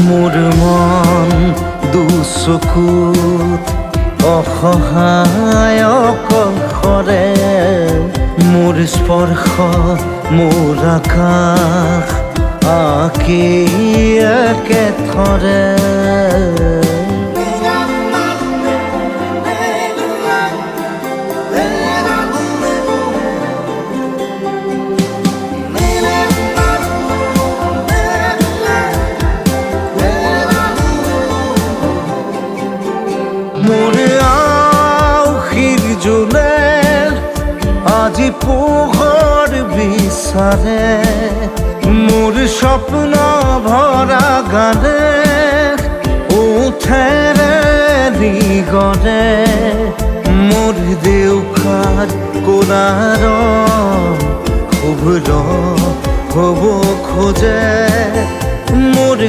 মোৰ মন দুচকুত অসহায় অকলশৰে মোৰ স্পৰ্শ মোৰ আকাশ আঁকি একেথৰে মোৰ আউসীৰ জোলে আজি পোহৰ বিচাৰে মোৰ স্বপ্ন ভৰা গানে উঠেৰে নিগৰে মোৰ দেউখাৰ কোলাৰ শুভ্ৰ হ'ব খোজে মোৰ